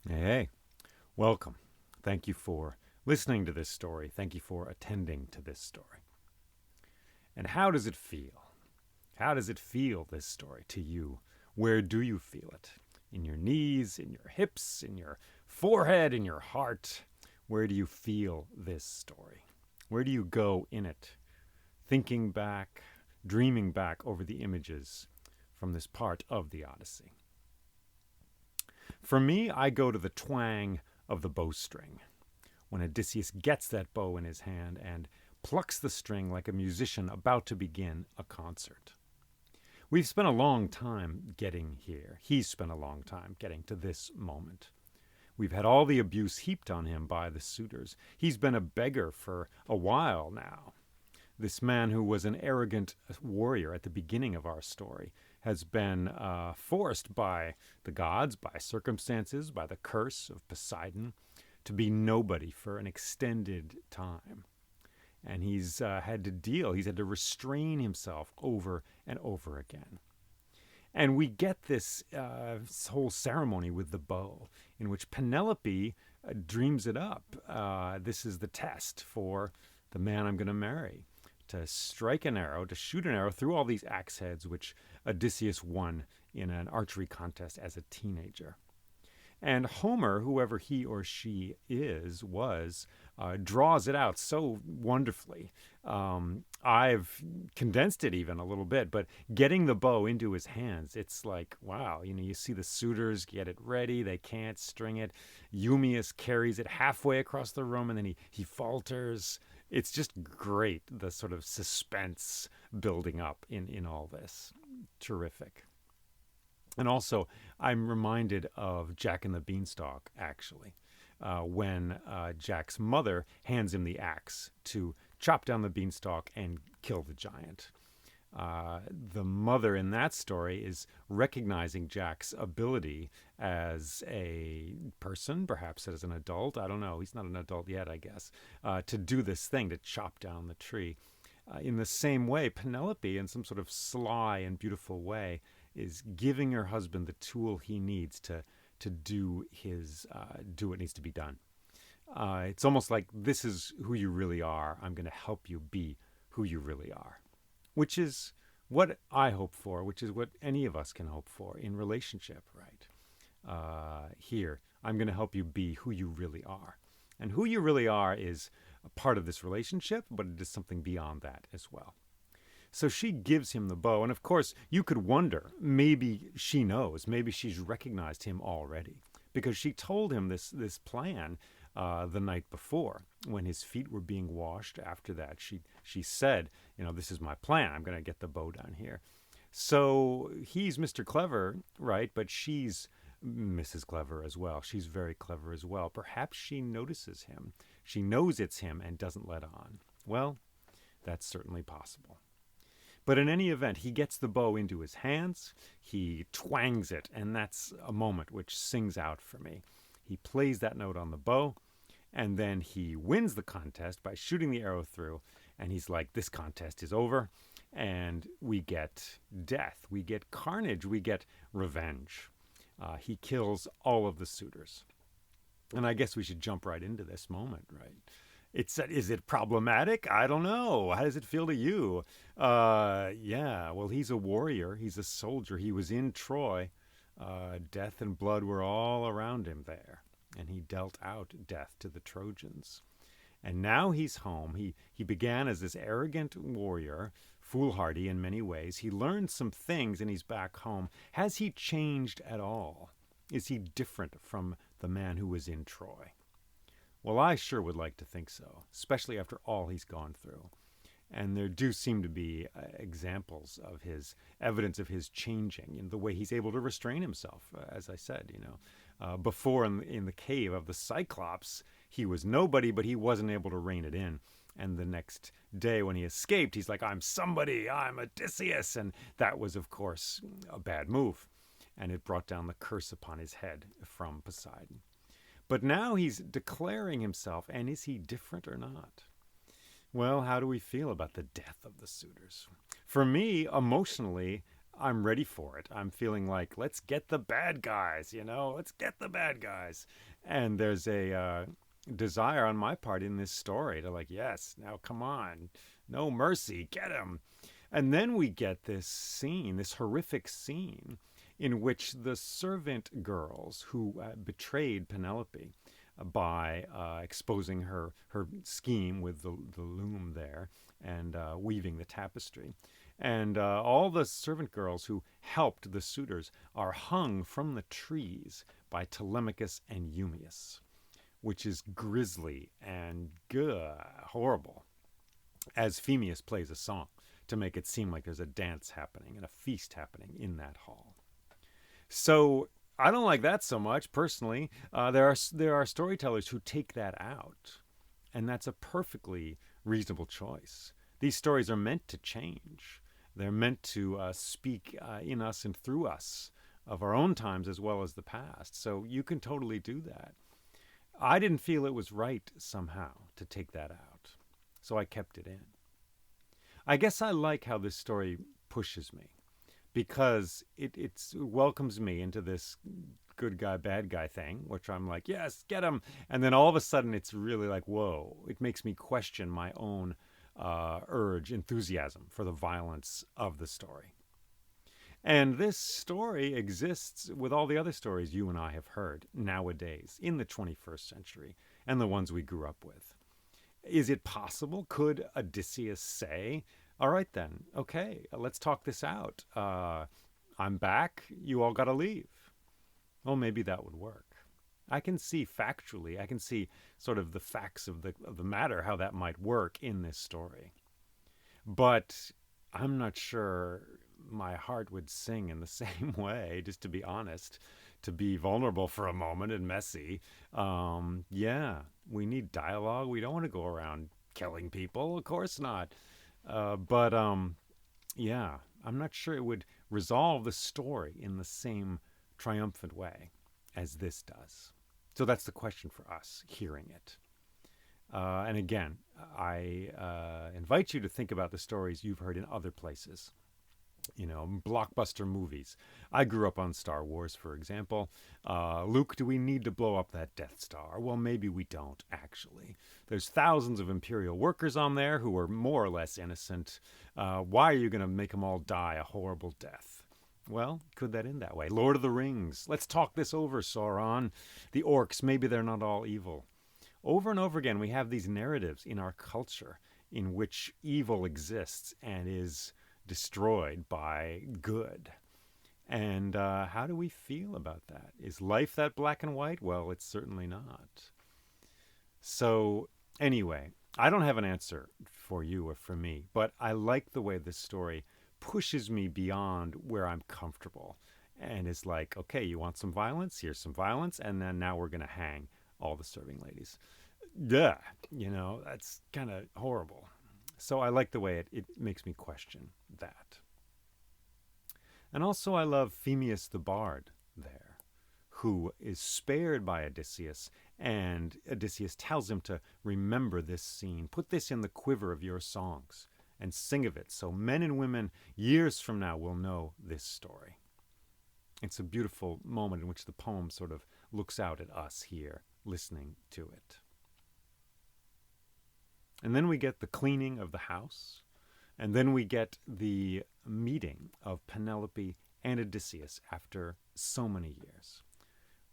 Hey, welcome. Thank you for listening to this story. Thank you for attending to this story. And how does it feel? How does it feel, this story, to you? Where do you feel it? In your knees, in your hips, in your forehead, in your heart? Where do you feel this story? Where do you go in it? Thinking back, dreaming back over the images from this part of the Odyssey. For me, I go to the twang of the bowstring, when Odysseus gets that bow in his hand and plucks the string like a musician about to begin a concert. We've spent a long time getting here. He's spent a long time getting to this moment. We've had all the abuse heaped on him by the suitors. He's been a beggar for a while now. This man who was an arrogant warrior at the beginning of our story has been forced by the gods, by circumstances, by the curse of Poseidon, to be nobody for an extended time. And he's had to restrain himself over and over again. And we get this whole ceremony with the bow, in which Penelope dreams it up. This is the test for the man I'm going to marry, to strike an arrow, to shoot an arrow through all these axe heads, which Odysseus won in an archery contest as a teenager. And Homer, whoever he or she draws it out so wonderfully. I've condensed it even a little bit, but getting the bow into his hands, it's like, wow, you see the suitors get it ready. They can't string it. Eumaeus carries it halfway across the room, and then he falters. It's just great, the sort of suspense building up in all this. Terrific. And also, I'm reminded of Jack and the Beanstalk, actually, when Jack's mother hands him the axe to chop down the beanstalk and kill the giant. The mother in that story is recognizing Jack's ability as a person, perhaps as an adult. I don't know. He's not an adult yet, I guess, to do this thing, to chop down the tree. In the same way, Penelope, in some sort of sly and beautiful way, is giving her husband the tool he needs to do what needs to be done. It's almost like, this is who you really are. I'm going to help you be who you really are, which is what I hope for, which is what any of us can hope for in relationship, right? Here, I'm going to help you be who you really are. And who you really are is a part of this relationship, but it is something beyond that as well. So she gives him the bow. And of course, you could wonder, maybe she knows, maybe she's recognized him already, because she told him this plan the night before when his feet were being washed. After that, she said, this is my plan. I'm going to get the bow down here. So he's Mr. Clever, right? But she's Mrs. Clever as well. She's very clever as well. Perhaps she notices him. She knows it's him and doesn't let on. Well, that's certainly possible. But in any event, he gets the bow into his hands, he twangs it, and that's a moment which sings out for me. He plays that note on the bow, and then he wins the contest by shooting the arrow through, and he's like, this contest is over, and we get death, we get carnage, we get revenge. He kills all of the suitors. And I guess we should jump right into this moment, right? Is it problematic? I don't know. How does it feel to you? Yeah, well, he's a warrior. He's a soldier. He was in Troy. Death and blood were all around him there. And he dealt out death to the Trojans. And now he's home. He began as this arrogant warrior, foolhardy in many ways. He learned some things and he's back home. Has he changed at all? Is he different from the man who was in Troy? Well, I sure would like to think so, especially after all he's gone through. And there do seem to be examples of evidence of his changing in the way he's able to restrain himself, as I said, before in the cave of the Cyclops, he was nobody, but he wasn't able to rein it in. And the next day when he escaped, he's like, I'm somebody, I'm Odysseus. And that was, of course, a bad move. And it brought down the curse upon his head from Poseidon. But now he's declaring himself, and is he different or not? Well, how do we feel about the death of the suitors? For me, emotionally, I'm ready for it. I'm feeling like, let's get the bad guys, let's get the bad guys. And there's a desire on my part in this story to yes, now come on, no mercy, get him. And then we get this scene, this horrific scene, in which the servant girls who betrayed Penelope by exposing her scheme with the loom there and weaving the tapestry. And all the servant girls who helped the suitors are hung from the trees by Telemachus and Eumaeus, which is grisly and horrible, as Phemius plays a song to make it seem like there's a dance happening and a feast happening in that hall. So I don't like that so much, personally. There are storytellers who take that out, and that's a perfectly reasonable choice. These stories are meant to change. They're meant to speak in us and through us of our own times as well as the past. So you can totally do that. I didn't feel it was right somehow to take that out, so I kept it in. I guess I like how this story pushes me, because it welcomes me into this good guy, bad guy thing, which I'm like, yes, get him. And then all of a sudden it's really like, whoa, it makes me question my own urge, enthusiasm for the violence of the story. And this story exists with all the other stories you and I have heard nowadays in the 21st century and the ones we grew up with. Is it possible? Could Odysseus say, all right then, okay, let's talk this out. I'm back. You all got to leave. Well, maybe that would work. I can see factually, I can see sort of the facts of the matter, how that might work in this story. But I'm not sure my heart would sing in the same way, just to be honest, to be vulnerable for a moment and messy. Yeah, we need dialogue. We don't want to go around killing people. Of course not. But yeah, I'm not sure it would resolve the story in the same triumphant way as this does. So that's the question for us hearing it. And again, I invite you to think about the stories you've heard in other places. You know, blockbuster movies. I grew up on Star Wars, for example. Luke, do we need to blow up that Death Star? Well, maybe we don't, actually. There's thousands of Imperial workers on there who are more or less innocent. Why are you going to make them all die a horrible death? Well, could that end that way? Lord of the Rings. Let's talk this over, Sauron. The orcs, maybe they're not all evil. Over and over again, we have these narratives in our culture in which evil exists and is destroyed by good. And how do we feel about that? Is life that black and white? Well, it's certainly not. So anyway, I don't have an answer for you or for me, but I like the way this story pushes me beyond where I'm comfortable and is like, okay, you want some violence? Here's some violence. And then now we're going to hang all the serving ladies. Yeah, you know, that's kind of horrible. So I like the way it makes me question that. And also I love Phemius the Bard there, who is spared by Odysseus, and Odysseus tells him to remember this scene, put this in the quiver of your songs, and sing of it so men and women years from now will know this story. It's a beautiful moment in which the poem sort of looks out at us here, listening to it. And then we get the cleaning of the house, and then we get the meeting of Penelope and Odysseus after so many years,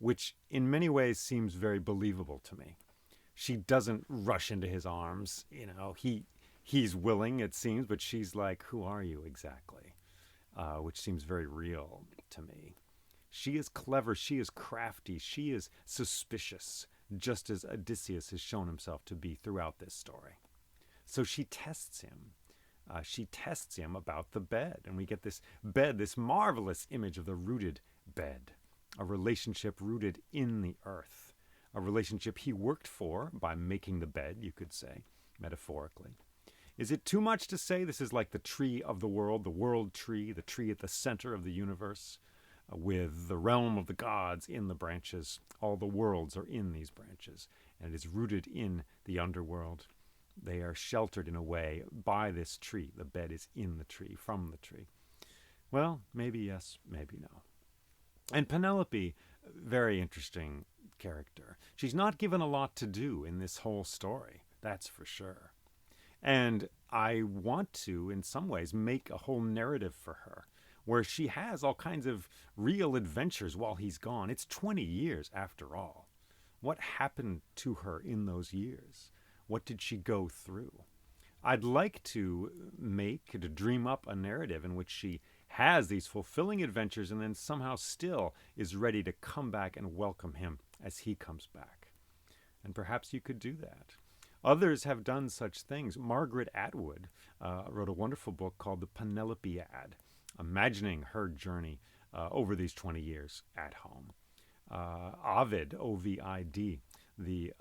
which in many ways seems very believable to me. She doesn't rush into his arms, you know, he's willing, it seems, but she's like, who are you exactly? Which seems very real to me. She is clever, she is crafty, she is suspicious, just as Odysseus has shown himself to be throughout this story. So she tests him. She tests him about the bed, and we get this bed, this marvelous image of the rooted bed, a relationship rooted in the earth, a relationship he worked for by making the bed, you could say, metaphorically. Is it too much to say this is like the tree of the world tree, the tree at the center of the universe, with the realm of the gods in the branches? All the worlds are in these branches, and it is rooted in the underworld. They are sheltered in a way by this tree. The bed is in the tree, from the tree. Well, maybe yes, maybe no. And Penelope, very interesting character. She's not given a lot to do in this whole story, that's for sure. And I want to, in some ways, make a whole narrative for her where she has all kinds of real adventures while he's gone. It's 20 years after all. What happened to her in those years? What did she go through? I'd like to dream up a narrative in which she has these fulfilling adventures and then somehow still is ready to come back and welcome him as he comes back. And perhaps you could do that. Others have done such things. Margaret Atwood wrote a wonderful book called The Penelopiad, imagining her journey over these 20 years at home. Ovid, O-V-I-D, the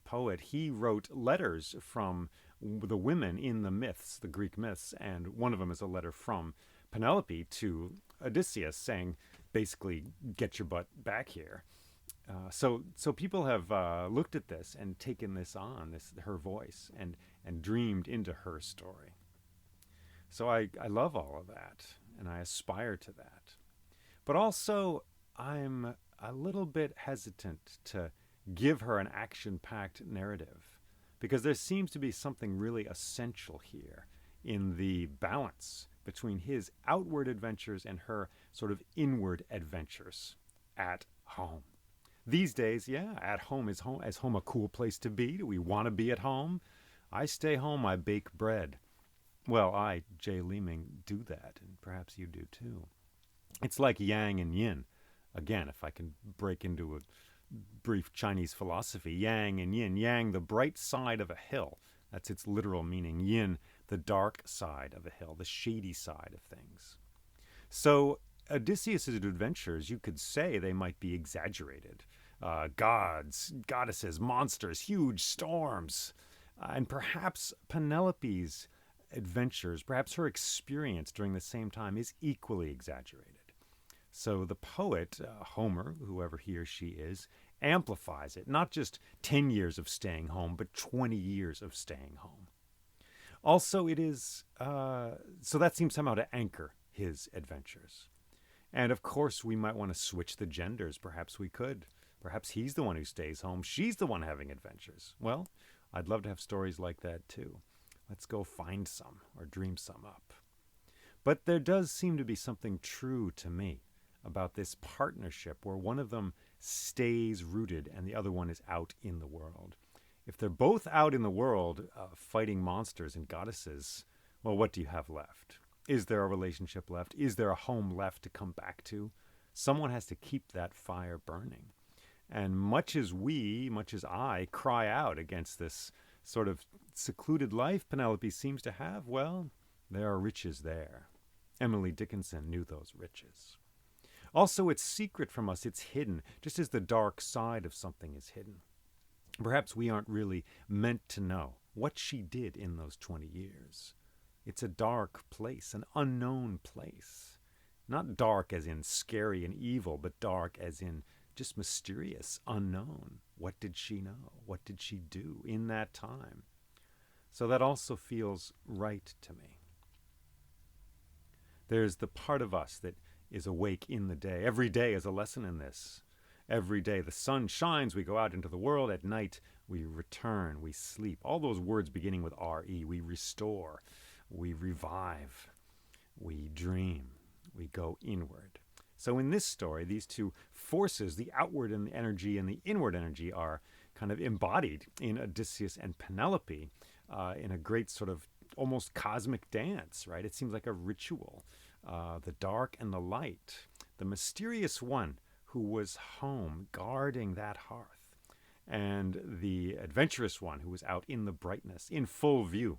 poet, he wrote letters from the women in the myths, the Greek myths, and one of them is a letter from Penelope to Odysseus saying, basically, get your butt back here. So people have looked at this and taken this on, her voice, and dreamed into her story. So I love all of that, and I aspire to that. But also, I'm a little bit hesitant to give her an action-packed narrative because there seems to be something really essential here in the balance between his outward adventures and her sort of inward adventures at home. These days, yeah, at home is home. Is home a cool place to be? Do we want to be at home? I stay home, I bake bread. Well, I, Jay Leeming, do that, and perhaps you do too. It's like yang and yin. Again, if I can break into a brief Chinese philosophy, yang and yin. Yang, the bright side of a hill. That's its literal meaning. Yin, the dark side of a hill, the shady side of things. So Odysseus' adventures, you could say they might be exaggerated. Gods, goddesses, monsters, huge storms. And perhaps Penelope's adventures, perhaps her experience during the same time is equally exaggerated. So the poet, Homer, whoever he or she is, amplifies it. Not just 10 years of staying home, but 20 years of staying home. Also, it is, so that seems somehow to anchor his adventures. And of course, we might want to switch the genders. Perhaps we could. Perhaps he's the one who stays home. She's the one having adventures. Well, I'd love to have stories like that too. Let's go find some or dream some up. But there does seem to be something true to me about this partnership where one of them stays rooted and the other one is out in the world. If they're both out in the world fighting monsters and goddesses, well, what do you have left? Is there a relationship left? Is there a home left to come back to? Someone has to keep that fire burning. And much as I cry out against this sort of secluded life Penelope seems to have, well, there are riches there. Emily Dickinson knew those riches. Also, it's secret from us. It's hidden, just as the dark side of something is hidden. Perhaps we aren't really meant to know what she did in those 20 years. It's a dark place, an unknown place. Not dark as in scary and evil, but dark as in just mysterious, unknown. What did she know? What did she do in that time? So that also feels right to me. There's the part of us that is awake in the day. Every day is a lesson in this. Every day the sun shines, we go out into the world. At night, we return, we sleep. All those words beginning with R-E. We restore, we revive, we dream, we go inward. So in this story, these two forces, the outward energy and the inward energy, are kind of embodied in Odysseus and Penelope in a great sort of almost cosmic dance, right? It seems like a ritual. The dark and the light, the mysterious one who was home guarding that hearth, and the adventurous one who was out in the brightness, in full view,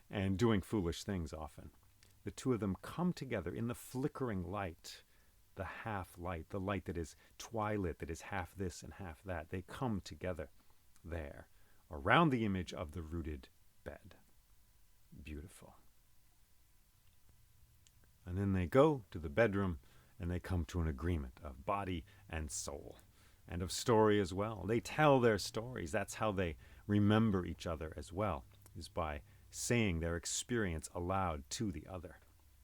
and doing foolish things often. The two of them come together in the flickering light, the half light, the light that is twilit, that is half this and half that. They come together there, around the image of the rooted bed. Beautiful. And then they go to the bedroom and they come to an agreement of body and soul and of story as well. They tell their stories. That's how they remember each other as well, is by saying their experience aloud to the other.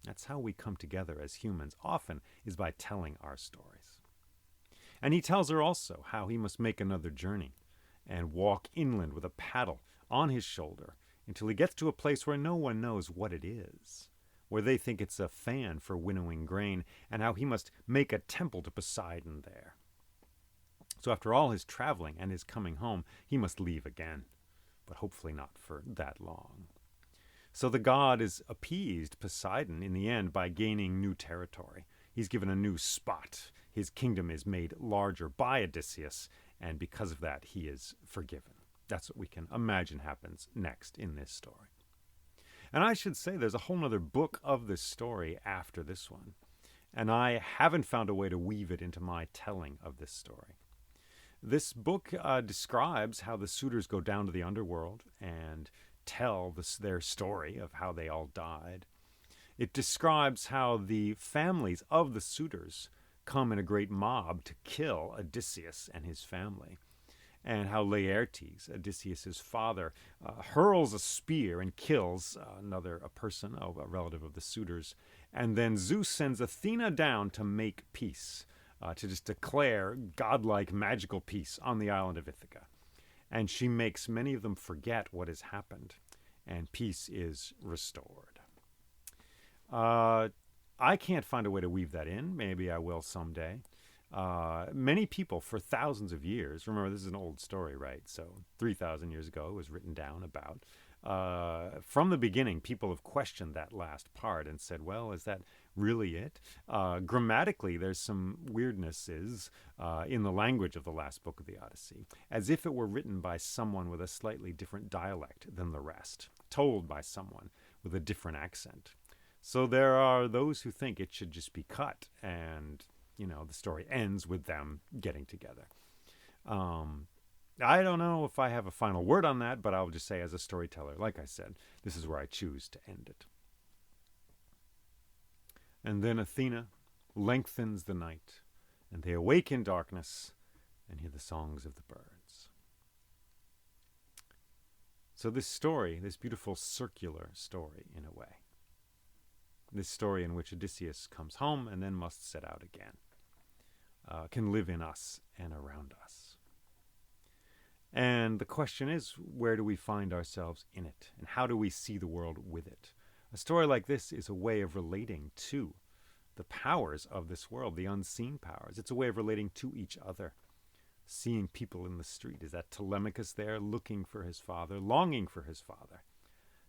That's how we come together as humans, often is by telling our stories. And he tells her also how he must make another journey and walk inland with a paddle on his shoulder until he gets to a place where no one knows what it is, where they think it's a fan for winnowing grain, and how he must make a temple to Poseidon there. So after all his traveling and his coming home, he must leave again, but hopefully not for that long. So the god is appeased, Poseidon, in the end by gaining new territory. He's given a new spot. His kingdom is made larger by Odysseus, and because of that, he is forgiven. That's what we can imagine happens next in this story. And I should say there's a whole other book of this story after this one, and I haven't found a way to weave it into my telling of this story. This book describes how the suitors go down to the underworld and tell their story of how they all died. It describes how the families of the suitors come in a great mob to kill Odysseus and his family, and how Laertes, Odysseus' father, hurls a spear and kills a person, a relative of the suitors, and then Zeus sends Athena down to make peace, to just declare godlike magical peace on the island of Ithaca. and she makes many of them forget what has happened, and peace is restored. I can't find a way to weave that in. Maybe I will someday. Many people for thousands of years, remember this is an old story, right? So 3,000 years ago it was written down about. From the beginning, people have questioned that last part and said, well, is that really it? Grammatically, there's some weirdnesses in the language of the last book of the Odyssey, as if it were written by someone with a slightly different dialect than the rest, told by someone with a different accent. So there are those who think it should just be cut and, the story ends with them getting together. I don't know if I have a final word on that, but I'll just say as a storyteller, like I said, this is where I choose to end it. And then Athena lengthens the night, and they awake in darkness and hear the songs of the birds. So this story, this beautiful circular story in a way, this story in which Odysseus comes home and then must set out again, can live in us and around us. And the question is, where do we find ourselves in it? And how do we see the world with it? A story like this is a way of relating to the powers of this world, the unseen powers. It's a way of relating to each other. Seeing people in the street. Is that Telemachus there looking for his father, longing for his father?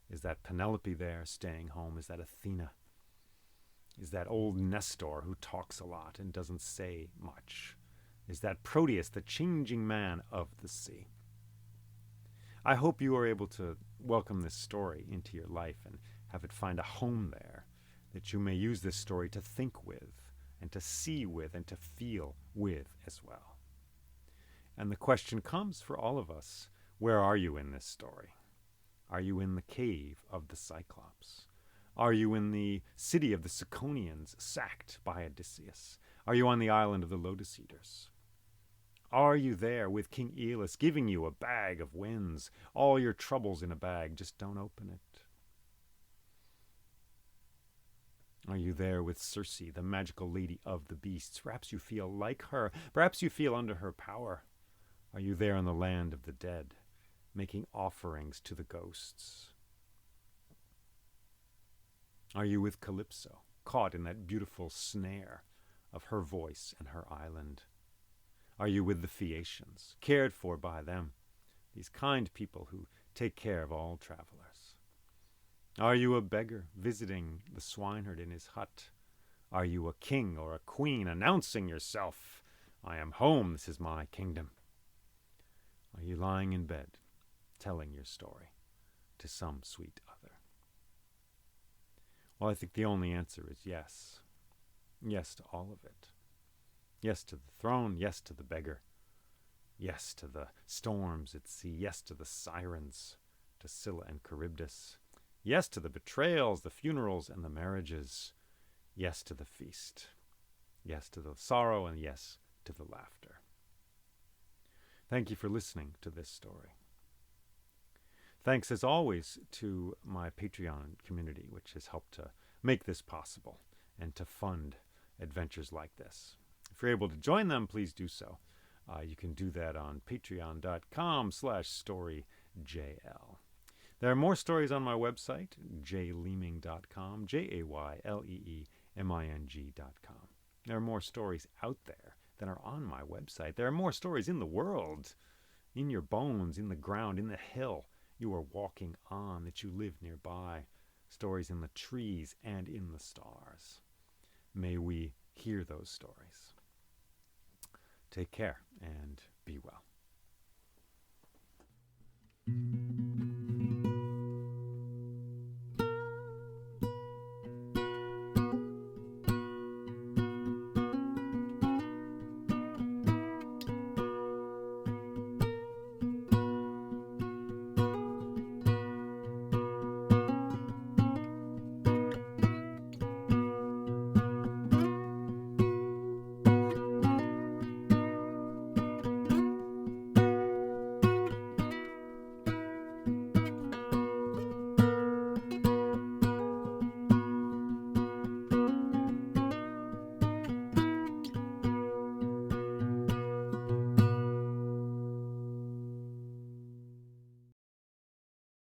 Is that Penelope there staying home? Is that Athena? Is that old Nestor who talks a lot and doesn't say much? Is that Proteus, the changing man of the sea? I hope you are able to welcome this story into your life and have it find a home there, that you may use this story to think with and to see with and to feel with as well. And the question comes for all of us, where are you in this story? Are you in the cave of the Cyclops? Are you in the city of the Ciconians sacked by Odysseus? Are you on the island of the Lotus Eaters? Are you there with King Aeolus giving you a bag of winds? All your troubles in a bag, just don't open it. Are you there with Circe, the magical lady of the beasts? Perhaps you feel like her. Perhaps you feel under her power. Are you there in the land of the dead, making offerings to the ghosts? Are you with Calypso, caught in that beautiful snare of her voice and her island? Are you with the Phaeacians, cared for by them, these kind people who take care of all travelers? Are you a beggar visiting the swineherd in his hut? Are you a king or a queen announcing yourself? I am home, this is my kingdom. Are you lying in bed, telling your story to some sweet other? Well, I think the only answer is yes. Yes to all of it. Yes to the throne, yes to the beggar. Yes to the storms at sea, yes to the sirens, to Scylla and Charybdis. Yes to the betrayals, the funerals, and the marriages. Yes to the feast. Yes to the sorrow, and yes to the laughter. Thank you for listening to this story. Thanks, as always, to my Patreon community, which has helped to make this possible and to fund adventures like this. If you're able to join them, please do so. You can do that on patreon.com/storyjl. There are more stories on my website, jayleeming.com, jayleeming.com. There are more stories out there than are on my website. There are more stories in the world, in your bones, in the ground, in the hill you are walking on, that you live nearby. Stories in the trees and in the stars. May we hear those stories. Take care and be well.